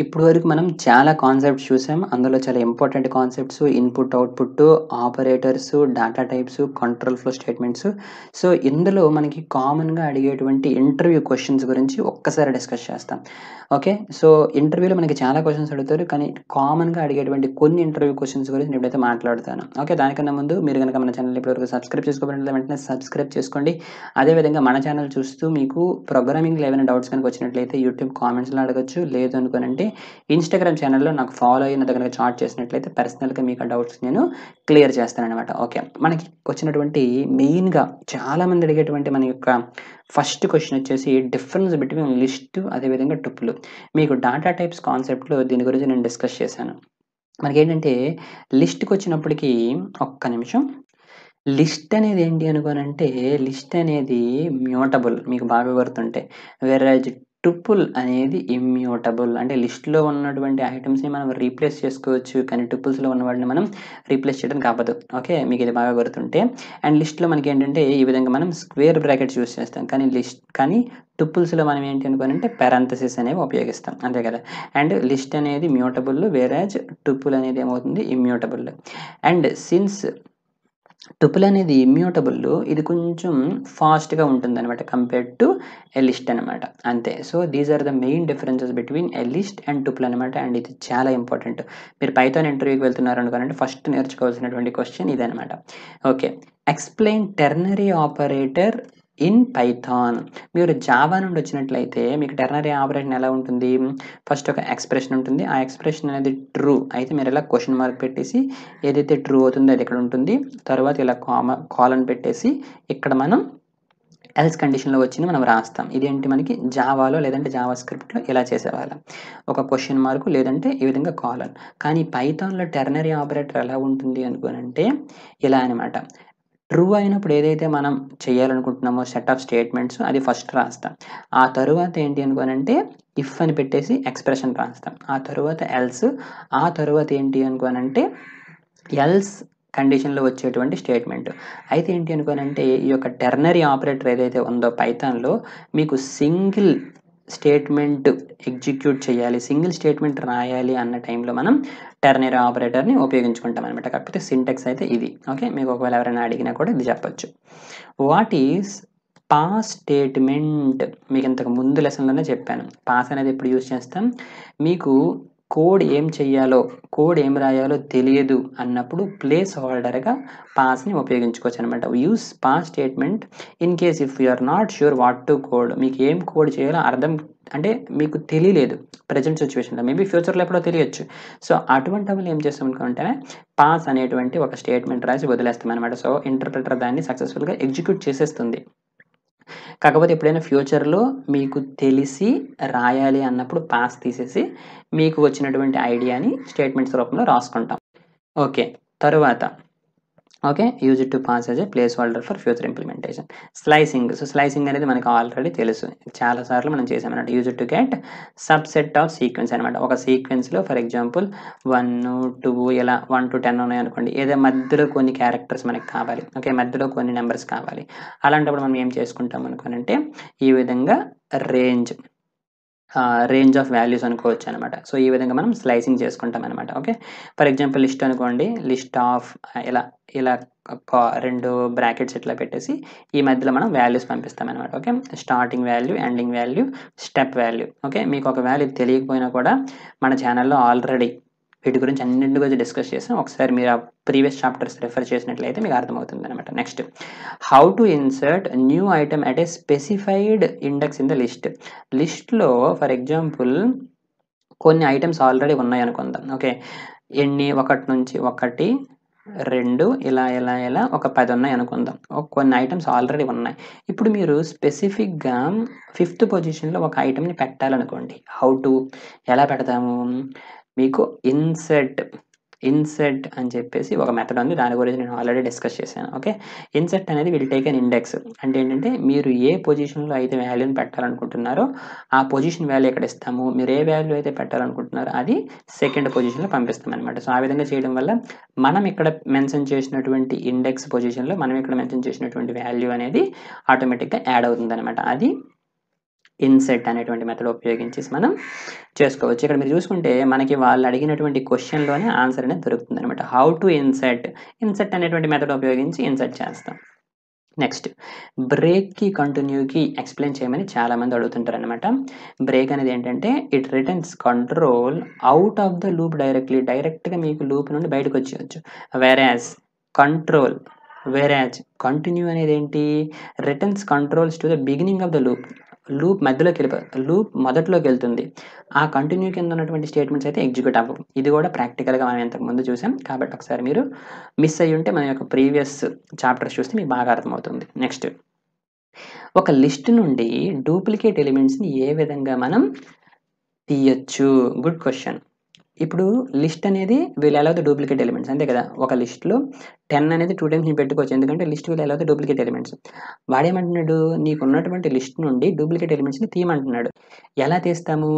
ఇప్పుడు వరకు మనం చాలా కాన్సెప్ట్స్ చూసాం. అందులో చాలా important concepts input, output, operators, data types, control flow statements. So, ఇందులో మనకి కామన్‌గా అడిగేటువంటి ఇంటర్వ్యూ క్వెషన్స్ గురించి ఒక్కసారి డిస్కస్ చేస్తాం. ఓకే. సో, ఇంటర్వ్యూలో మనకి చాలా క్వెషన్స్ అడుగుతారు. కానీ కామన్‌గా అడిగేటువంటి కొన్ని ఇంటర్వ్యూ క్వెషన్స్ గురించి నేనైతే మాట్లాడతాను. ఓకే. దానికన్నా ముందు మీరు గనక మన ఛానెల్‌ని ఇప్పటివరకు సబ్స్క్రైబ్ చేసుకోకపోయినట్లయితే వెంటనే సబ్స్క్రైబ్ చేసుకోండి. అదే విధంగా మన ఛానెల్ చూస్తూ మీకు ప్రోగ్రామింగ్‌లో ఏమైనా డౌట్స్ గనుక వచ్చినట్లయితే యూట్యూబ్ కామెంట్స్‌లో అడగొచ్చు. లేదు అనుకోనంటే ఇన్‌స్టాగ్రామ్ ఛానెల్‌లో నాకు ఫాలో అయ్యి నాతో గనక చాట్ చేసినట్లయితే పర్సనల్‌గా మీకు ఆ డౌట్స్ నేను క్లియర్ చేస్తాననమాట. ఓకే. మనకి వచ్చినటువంటి మెయిన్‌గా చాలామంది అడిగేటువంటి మన యొక్క ఫస్ట్ క్వెషన్ వచ్చేసి డిఫరెన్స్ బిట్వీన్ లిస్ట్ అదే విధంగా టుపుల్. మీకు డాటా టైప్స్ కాన్సెప్ట్‌లో దీని గురించి నేను డిస్కస్ చేశాను. మనకేంటంటే లిస్ట్‌కొచ్చినప్పటికి ఒక్క నిమిషం. లిస్ట్ అనేది ఏంటి అనుకోనంటే, లిస్ట్ అనేది మ్యూటబుల్ మీకు బాగా గుర్తుంటే. వేరేజ్ టుపుల్ అనేది ఇమ్యూటబుల్. అంటే లిస్ట్‌లో ఉన్నటువంటి ఐటెమ్స్‌ని మనం రీప్లేస్ చేసుకోవచ్చు. కానీ టుపుల్స్‌లో ఉన్న వాటిని మనం రీప్లేస్ చేయడానికి అవ్వదు. ఓకే. మీకిది బాగా గుర్తుంటే. అండ్ లిస్ట్‌లో మనకేంటంటే ఈ విధంగా మనం స్క్వేర్ బ్రాకెట్స్ యూజ్ చేస్తాం. కానీ టుపుల్స్‌లో మనం ఏంటి అనుకోనంటే పారాంథసిస్ అనేవి ఉపయోగిస్తాం. అంతే కదా! అండ్ లిస్ట్ అనేది మ్యూటబుల్. వేరేజ్ టుపుల్ అనేది ఏమవుతుంది ఇమ్యూటబుల్. అండ్ సిన్స్ టుపుల్ అనేది ఇమ్యూటబుల్. ఇది కొంచెం ఫాస్ట్‌గా ఉంటుందనమాట. కంపేర్డ్ టు ఎ లిస్ట్ అనమాట. అంతే. So, these are the main differences between a list and tuple అనమాట. అండ్ ఇది చాలా ఇంపార్టెంట్. మీరు పైథాన్ ఇంటర్వ్యూకి వెళ్తున్నారనుకోనండి ఫస్ట్ నేర్చుకోవాల్సినటువంటి క్వెషన్ ఇదనమాట. Okay. Explain ternary operator in Python. మీరు జావా నుండి వచ్చినట్లయితే మీకు టెర్నరీ ఆపరేషన్ ఎలా ఉంటుంది? ఫస్ట్ ఒక ఎక్స్‌ప్రెషన్ ఉంటుంది. ఆ ఎక్స్‌ప్రెషన్ అనేది ట్రూ అయితే మీరు ఇలా క్వెషన్ మార్క్ పెట్టేసి ఏదైతే ట్రూ అవుతుందో అది ఇక్కడ ఉంటుంది. తర్వాత ఇలా కాలన్ పెట్టేసి ఇక్కడ మనం ఎల్స్ కండిషన్‌లో వచ్చింది మనం రాస్తాం. ఇదేంటి మనకి జావాలో లేదంటే జావా స్క్రిప్ట్‌లో ఇలా చేసేవాళ్ళం. ఒక క్వెషన్ మార్క్ లేదంటే ఈ విధంగా కాలన్. కానీ పైథాన్‌లో టెర్నరీ ఆపరేటర్ ఎలా ఉంటుంది అనుకోనంటే ఇలా అనమాట. ట్రూ అయినప్పుడు ఏదైతే మనం చేయాలనుకుంటున్నామో సెట్ ఆఫ్ స్టేట్మెంట్స్ అది ఫస్ట్ రాస్తాం. ఆ తరువాత ఏంటి అనుకోనంటే ఇఫ్ అని పెట్టేసి ఎక్స్‌ప్రెషన్ రాస్తాం. ఆ తరువాత ఎల్స్ ఆ తరువాత ఏంటి అనుకోనంటే ఎల్స్ కండిషన్‌లో వచ్చేటువంటి స్టేట్మెంట్. అయితే ఏంటి అనుకోనంటే, ఈ యొక్క టెర్నరీ ఆపరేటర్ ఏదైతే ఉందో పైథాన్‌లో మీకు సింగిల్ స్టేట్మెంట్ ఎగ్జిక్యూట్ చేయాలి. సింగిల్ స్టేట్మెంట్ రాయాలి అన్న టైంలో మనం టెర్నరీ ఆపరేటర్‌ని ఉపయోగించుకుంటామనమాట. కాకపోతే సింటాక్స్ అయితే ఇది. ఓకే. మీకు ఒకవేళ ఎవరైనా అడిగినా కూడా ఇది చెప్పొచ్చు. What is pass statement? మీకు ఇంతకు ముందు లెసన్‌లోనే చెప్పాను. పాస్ అనేది ఎప్పుడు యూజ్ చేస్తాం? మీకు కోడ్ ఏం చెయ్యాలో, కోడ్ ఏం రాయాలో తెలియదు అన్నప్పుడు ప్లేస్ హోల్డర్‌గా పాస్‌ని ఉపయోగించుకోవచ్చనమాట. Use pass statement in case if you are not sure what to code. మీకు ఏం కోడ్ చేయాలో అంటే మీకు తెలియలేదు ప్రెజెంట్ సిట్యుయేషన్‌లో. మేబీ ఫ్యూచర్‌లో ఎప్పుడో తెలియొచ్చు. సో, అటువంటప్పుడు ఏం చేస్తామనుకుంటే పాస్ అనేటువంటి ఒక స్టేట్మెంట్ రాసి వదిలేస్తామనమాట. సో, ఇంటర్‌ప్రిటర్ దాన్ని సక్సెస్‌ఫుల్‌గా ఎగ్జిక్యూట్ చేసేస్తుంది. కాకపోతే ఎప్పుడైనా ఫ్యూచర్‌లో మీకు తెలిసి రాయాలి అన్నప్పుడు పాస్ తీసేసి, మీకు వచ్చినటువంటి ఐడియాని స్టేట్మెంట్స్ రూపంలో రాసుకుంటాం. ఓకే. తరువాత okay. Use it to pass as a placeholder for future implementation. Slicing. So, slicing అనేది మనకు ఆల్రెడీ తెలుసు. చాలా సార్లు మనం చేసామన్నమాట. Use it to get subset of sequence అనమాట. ఒక సీక్వెన్స్‌లో ఫర్ ఎగ్జాంపుల్ 1, 2 ఇలా 1-10 ఉన్నాయనుకోండి. ఏదో మధ్యలో కొన్ని క్యారెక్టర్స్ మనకు కావాలి. ఓకే. మధ్యలో కొన్ని నంబర్స్ కావాలి. అలాంటప్పుడు మనం ఏం చేసుకుంటాం అనుకోనంటే, ఈ విధంగా రేంజ్ రేంజ్ ఆఫ్ వాల్యూస్ అనుకోవచ్చనమాట. సో, ఈ విధంగా మనం స్లైసింగ్ చేసుకుంటామనమాట. ఓకే. ఫర్ ఎగ్జాంపుల్ లిస్ట్ అనుకోండి. లిస్ట్ ఆఫ్ ఇలా ఇలా 2 బ్రాకెట్స్ ఇట్లా పెట్టేసి ఈ మధ్యలో మనం వాల్యూస్ పంపిస్తామనమాట. Okay. Starting value, ending value, step value. Okay. మీకు ఒకవేళ ఇది తెలియకపోయినా కూడా మన ఛానెల్‌లో ఆల్రెడీ వీటి గురించి అన్నింటి గురించి డిస్కస్ చేసాం. ఒకసారి మీరు ఆ ప్రీవియస్ చాప్టర్స్ రిఫర్ చేసినట్లయితే మీకు అర్థమవుతుందనమాట. Next how to insert new item at a specified index in the list. లిస్ట్‌లో ఫర్ ఎగ్జాంపుల్ కొన్ని ఐటెమ్స్ ఆల్రెడీ ఉన్నాయనుకుందాం. ఓకే. ఎన్ని 1 నుంచి 1, 2 ఇలా ఒక 10 ఉన్నాయనుకుందాం. కొన్ని ఐటెమ్స్ ఆల్రెడీ ఉన్నాయి. ఇప్పుడు మీరు స్పెసిఫిక్‌గా ఫిఫ్త్ పొజిషన్‌లో ఒక ఐటెమ్‌ని పెట్టాలనుకోండి. ఎలా పెడతాము? మీకు ఇన్సెట్ అని చెప్పేసి ఒక మెథడ్ ఉంది. దాని గురించి నేను ఆల్రెడీ డిస్కస్ చేశాను. ఓకే. ఇన్సెట్ అనేది విల్ టేక్ ఎన్ ఇండెక్స్. అంటే ఏంటంటే మీరు ఏ పొజిషన్‌లో అయితే వాల్యూని పెట్టాలనుకుంటున్నారో ఆ పొజిషన్ వాల్యూ ఇక్కడ ఇస్తాము. మీరు ఏ వాల్యూ అయితే పెట్టాలనుకుంటున్నారో అది సెకండ్ పొజిషన్‌లో పంపిస్తామనమాట. సో, ఆ విధంగా చేయడం వల్ల మనం ఇక్కడ మెన్షన్ చేసినటువంటి ఇండెక్స్ పొజిషన్‌లో మనం ఇక్కడ మెన్షన్ చేసినటువంటి వాల్యూ అనేది ఆటోమేటిక్‌గా యాడ్ అవుతుందనమాట. అది ఇన్సెట్ అనేటువంటి మెథడ్ ఉపయోగించేసి మనం చేసుకోవచ్చు. ఇక్కడ మీరు చూసుకుంటే మనకి వాళ్ళు అడిగినటువంటి క్వెషన్‌లోనే ఆన్సర్ అనేది దొరుకుతుందనమాట. హౌ టు ఇన్సెట్ అనేటువంటి మెథడ్ ఉపయోగించి ఇన్సెట్ చేస్తాం. నెక్స్ట్ బ్రేక్‌కి, కంటిన్యూకి ఎక్స్‌ప్లెయిన్ చేయమని చాలామంది అడుగుతుంటారనమాట. బ్రేక్ అనేది ఏంటంటే it returns control out of the loop డైరెక్ట్‌గా మీకు లూప్ నుండి బయటకొచ్చేయొచ్చు. కంట్రోల్ కంటిన్యూ అనేదేంటి? Returns controls to the beginning of the loop loop మొదట్లోకెళ్తుంది. ఆ కంటిన్యూ కింద ఉన్నటువంటి స్టేట్మెంట్స్ అయితే ఎగ్జిక్యూట్ అవ్వవు. ఇది కూడా ప్రాక్టికల్‌గా మనం ఇంతకుముందు చూసాం. కాబట్టి ఒకసారి మీరు మిస్ అయ్యుంటే మన యొక్క ప్రీవియస్ చాప్టర్స్ చూస్తే మీకు బాగా అర్థమవుతుంది. నెక్స్ట్ ఒక లిస్ట్ నుండి డూప్లికేట్ ఎలిమెంట్స్‌ని ఏ విధంగా మనం తీయొచ్చు? Good question. ఇప్పుడు లిస్ట్ అనేది will allow the duplicate elements అంతే కదా! ఒక లిస్ట్‌లో 10 అనేది 2 టైమ్స్ పెట్టుకోవచ్చు. ఎందుకంటే list will allow the duplicate elements. వాడేమంటున్నాడు? నీకున్నటువంటి లిస్ట్ నుండి డూప్లికేట్ ఎలిమెంట్స్‌ని తీయమంటున్నాడు. ఎలా తీస్తాము?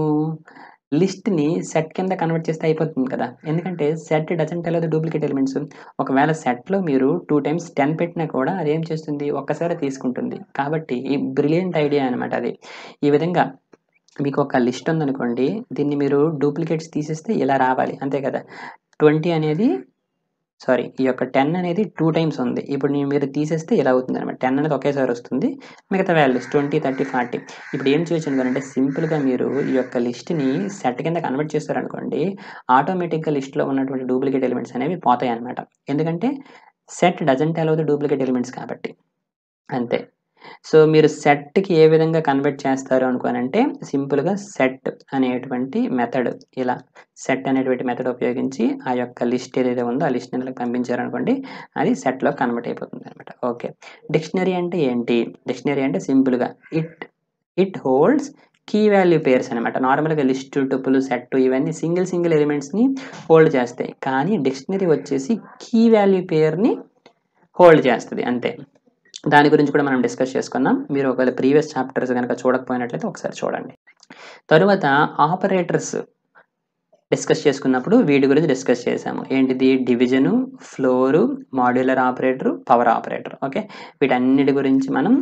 లిస్ట్‌ని సెట్ కింద కన్వర్ట్ చేస్తే అయిపోతుంది కదా! ఎందుకంటే set doesn't allow the duplicate elements. ఒకవేళ సెట్‌లో మీరు 2 టైమ్స్ 10 పెట్టినా కూడా అదేం చేస్తుంది? ఒక్కసారే తీసుకుంటుంది. కాబట్టి బ్రిలియంట్ ఐడియా అనమాట అది. ఈ విధంగా మీకు ఒక లిస్ట్ ఉందనుకోండి. దీన్ని మీరు డూప్లికేట్స్ తీసేస్తే ఇలా రావాలి. అంతే కదా! 20 అనేది ఈ యొక్క 10 అనేది 2 టైమ్స్ ఉంది. ఇప్పుడు మీరు తీసేస్తే ఇలా అవుతుందనమాట. 10 అనేది ఒకేసారి వస్తుంది. మిగతా వాల్యూస్ 20, 30, 40 ఇప్పుడు ఏం చేయొచ్చనుకోండి సింపుల్‌గా మీరు ఈ యొక్క లిస్ట్‌ని సెట్ కింద కన్వర్ట్ చేశారనుకోండి. ఆటోమేటిక్‌గా లిస్ట్‌లో ఉన్నటువంటి డూప్లికేట్ ఎలిమెంట్స్ అనేవి పోతాయన్నమాట. ఎందుకంటే set doesn't allow the duplicate elements కాబట్టి. అంతే. సో, మీరు సెట్‌కి ఏ విధంగా కన్వర్ట్ చేస్తారు అనుకోనంటే సింపుల్‌గా సెట్ అనేటువంటి మెథడ్ ఇలా సెట్ అనేటువంటి మెథడ్ ఉపయోగించి ఆ యొక్క లిస్ట్ ఏదైతే ఉందో ఆ లిస్ట్‌ని ఇలా పంపించారనుకోండి అది సెట్‌లోకి కన్వర్ట్ అయిపోతుందనమాట. ఓకే. డిక్షనరీ అంటే ఏంటి? డిక్షనరీ అంటే సింపుల్‌గా it holds key value pairs అనమాట. నార్మల్‌గా లిస్ట్, టుపుల్, సెట్ ఇవన్నీ సింగిల్ ఎలిమెంట్స్‌ని హోల్డ్ చేస్తాయి. కానీ డిక్షనరీ వచ్చేసి కీ వాల్యూ పెయిర్‌ని హోల్డ్ చేస్తది అంతే. దాని గురించి కూడా మనం డిస్కస్ చేసుకున్నాం. మీరు ఒకవేళ ప్రీవియస్ చాప్టర్స్ గనక చూడకపోయినట్లయితే ఒకసారి చూడండి. తరువాత ఆపరేటర్స్ డిస్కస్ చేసుకున్నప్పుడు వీటి గురించి డిస్కస్ చేశాము. ఏంటిది? Division, floor, modular operator, power operator. Okay. వీటన్నిటి గురించి మనం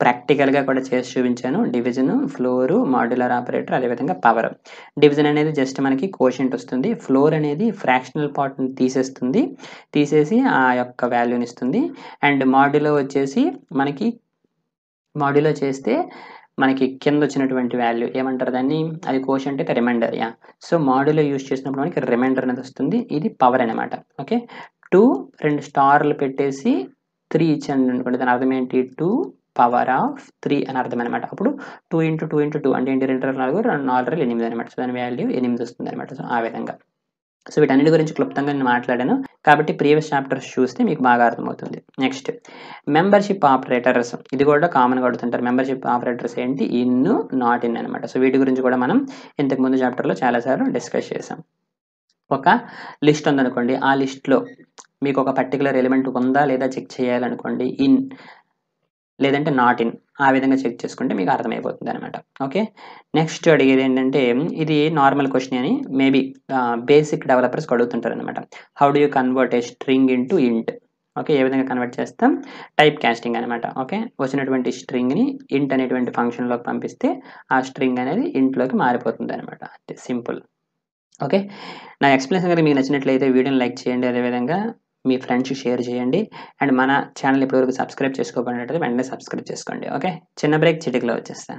ప్రాక్టికల్‌గా కూడా చేసి చూపించాను. డివిజను, ఫ్లోరు, మాడ్యులర్ ఆపరేటర్ అదేవిధంగా పవర్. డివిజన్ అనేది జస్ట్ మనకి కోషియంట్ వస్తుంది. ఫ్లోర్ అనేది ఫ్రాక్షనల్ పార్ట్‌ని తీసేస్తుంది. తీసేసి ఆ యొక్క వాల్యూని ఇస్తుంది. అండ్ మాడ్యులో చేస్తే మనకి కిందొచ్చినటువంటి వాల్యూ ఏమంటారు దాన్ని? అది కోషియంట్ అయితే remainder yeah! So, modulo use చేసినప్పుడు మనకి రిమైండర్ అనేది వస్తుంది. ఇది పవర్ అనమాట. ఓకే. 2 స్టార్‌లు పెట్టేసి 3 ఇచ్చాననుకోండి దాని అర్థం ఏంటి? 2 పవర్ ఆఫ్ 3 అని అర్థం అనమాట. అప్పుడు 2 అంటే ఏంటి? 2 4 4 8 అనమాట. సో, దాని వాల్యూ 8 వస్తుందనమాట. సో, ఆ విధంగా. సో, వీటన్నిటి గురించి క్లుప్తంగా నేను మాట్లాడాను. కాబట్టి ప్రీవియస్ చాప్టర్స్ చూస్తే మీకు బాగా అర్థమవుతుంది. నెక్స్ట్ మెంబర్‌షిప్ ఆపరేటర్స్ ఇది కూడా కామన్‌గా అడుగుతుంటారు. మెంబర్‌షిప్ ఆపరేటర్స్ ఏంటి? నాట్ ఇన్ అనమాట. సో, వీటి గురించి కూడా మనం ఇంతకు ముందు చాప్టర్‌లో చాలా సార్లు డిస్కస్ చేసాం. ఒక లిస్ట్ ఉందనుకోండి. ఆ లిస్ట్‌లో మీకు ఒక పర్టిక్యులర్ ఎలిమెంట్ ఉందా లేదా చెక్ చేయాలనుకోండి. లేదంటే నాట్ ఇన్ ఆ విధంగా చెక్ చేసుకుంటే మీకు అర్థమైపోతుందనమాట. ఓకే. నెక్స్ట్ అడిగేదేంటంటే ఇది నార్మల్ క్వెషనే అని మేబీ బేసిక్ డెవలపర్స్‌కి అడుగుతుంటారనమాట. How do you convert a string into int? Okay. ఏ విధంగా కన్వర్ట్ చేస్తాం? టైప్ కాస్టింగ్ అనమాట. ఓకే. వచ్చినటువంటి స్ట్రింగ్‌ని ఇంట్ అనేటువంటి ఫంక్షన్‌లోకి పంపిస్తే ఆ స్ట్రింగ్ అనేది ఇంట్‌లోకి మారిపోతుందనమాట. అంతే సింపుల్. ఓకే. నా ఎక్స్‌ప్లనేషన్ గనుక మీకు నచ్చినట్లయితే వీడియోని లైక్ చేయండి. అదేవిధంగా మీ ఫ్రెండ్స్‌కి షేర్ చేయండి. అండ్ మన ఛానెల్ ఇప్పటివరకు సబ్స్క్రైబ్ చేసుకోకపోయినట్లయితే వెంటనే సబ్స్క్రైబ్ చేసుకోండి. ఓకే. చిన్న బ్రేక్ చిటికలో వచ్చేస్తా.